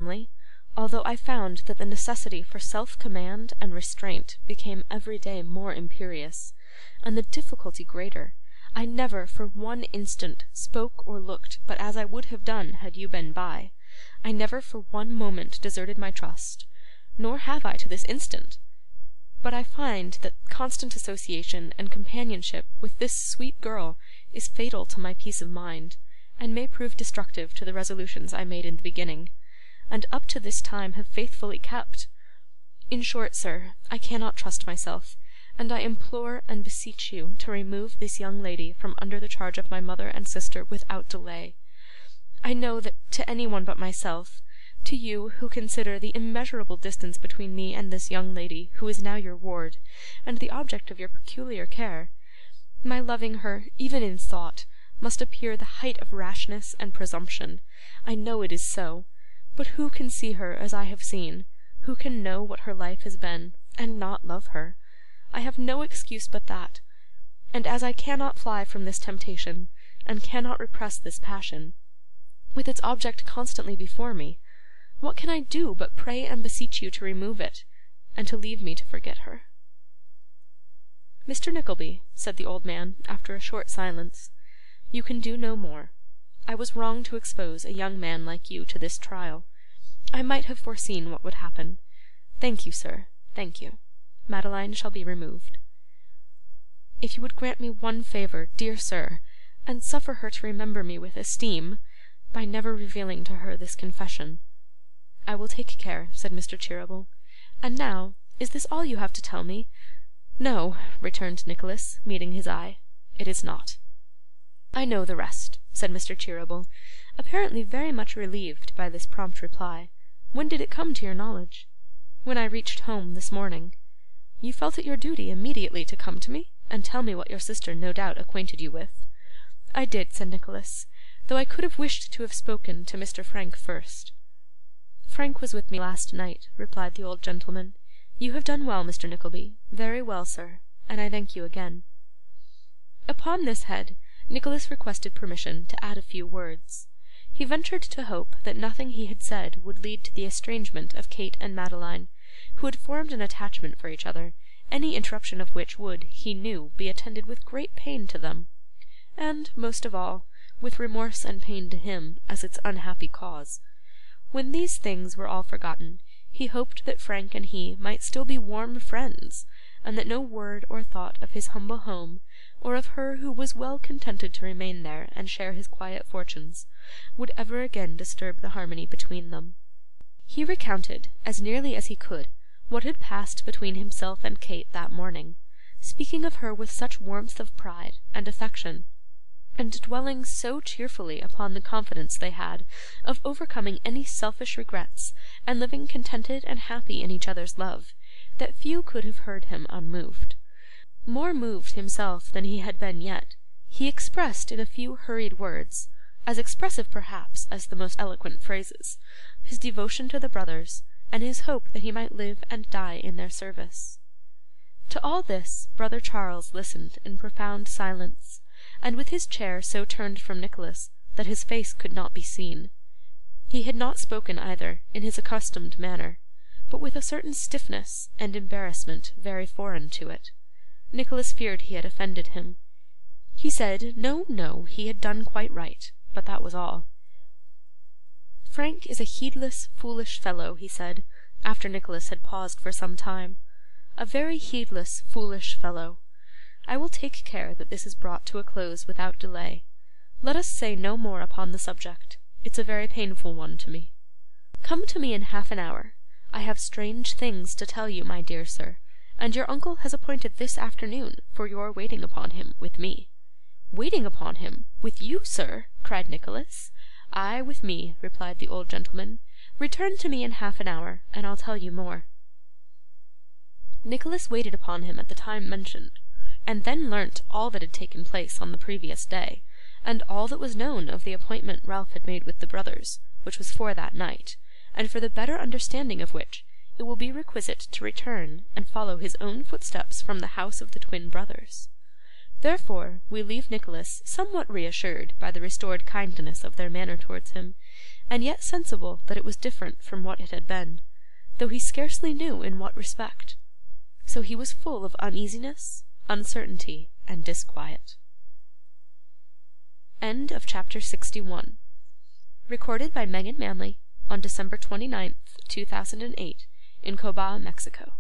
calmly, although I found that the necessity for self-command and restraint became every day more imperious, and the difficulty greater, I never for one instant spoke or looked but as I would have done had you been by. I never for one moment deserted my trust, nor have I to this instant. But I find that constant association and companionship with this sweet girl is fatal to my peace of mind, and may prove destructive to the resolutions I made in the beginning, and up to this time have faithfully kept. In short, sir, I cannot trust myself, and I implore and beseech you to remove this young lady from under the charge of my mother and sister without delay. I know that to any one but myself, to you who consider the immeasurable distance between me and this young lady who is now your ward, and the object of your peculiar care, my loving her, even in thought, must appear the height of rashness and presumption. I know it is so, but who can see her as I have seen, who can know what her life has been, and not love her? I have no excuse but that, and as I cannot fly from this temptation, and cannot repress this passion, with its object constantly before me, what can I do but pray and beseech you to remove it, and to leave me to forget her?' 'Mr. Nickleby,' said the old man, after a short silence, 'you can do no more. I was wrong to expose a young man like you to this trial. I might have foreseen what would happen. Thank you, sir, thank you. Madeline shall be removed. If you would grant me one favour, dear sir, and suffer her to remember me with esteem, by never revealing to her this confession.' 'I will take care,' said Mr. Cheeryble. 'And now, is this all you have to tell me?' 'No,' returned Nicholas, meeting his eye, 'it is not.' 'I know the rest,' said Mr. Cheeryble, apparently very much relieved by this prompt reply. 'When did it come to your knowledge?' 'When I reached home this morning.' 'You felt it your duty immediately to come to me, and tell me what your sister no doubt acquainted you with?' 'I did,' said Nicholas, 'though I could have wished to have spoken to Mr. Frank first.' 'Frank was with me last night,' replied the old gentleman. 'You have done well, Mr. Nickleby, very well, sir, and I thank you again.' Upon this head, Nicholas requested permission to add a few words. He ventured to hope that nothing he had said would lead to the estrangement of Kate and Madeline, who had formed an attachment for each other, any interruption of which would, he knew, be attended with great pain to them, and, most of all, with remorse and pain to him as its unhappy cause. When these things were all forgotten, he hoped that Frank and he might still be warm friends, and that no word or thought of his humble home, or of her who was well contented to remain there and share his quiet fortunes, would ever again disturb the harmony between them. He recounted, as nearly as he could, what had passed between himself and Kate that morning, speaking of her with such warmth of pride and affection, and dwelling so cheerfully upon the confidence they had of overcoming any selfish regrets and living contented and happy in each other's love, that few could have heard him unmoved. More moved himself than he had been yet, he expressed in a few hurried words, as expressive perhaps as the most eloquent phrases, his devotion to the brothers, and his hope that he might live and die in their service. To all this, brother Charles listened in profound silence, and with his chair so turned from Nicholas that his face could not be seen. He had not spoken either in his accustomed manner, but with a certain stiffness and embarrassment very foreign to it. Nicholas feared he had offended him. He said, no, he had done quite right, but that was all. 'Frank is a heedless, foolish fellow,' he said, after Nicholas had paused for some time. 'A very heedless, foolish fellow. I will take care that this is brought to a close without delay. Let us say no more upon the subject. It's a very painful one to me. Come to me in half an hour. I have strange things to tell you, my dear sir, and your uncle has appointed this afternoon for your waiting upon him with me.' 'Waiting upon him with you, sir!' cried Nicholas. 'Ay, with me,' replied the old gentleman. 'Return to me in half an hour, and I'll tell you more.' Nicholas waited upon him at the time mentioned, and then learnt all that had taken place on the previous day, and all that was known of the appointment Ralph had made with the brothers, which was for that night, and for the better understanding of which it will be requisite to return and follow his own footsteps from the house of the twin brothers. Therefore, we leave Nicholas somewhat reassured by the restored kindness of their manner towards him, and yet sensible that it was different from what it had been, though he scarcely knew in what respect. So he was full of uneasiness, uncertainty, and disquiet. End of chapter 61. Recorded by Megan Manley on December 29th, 2008, in Cobah, Mexico.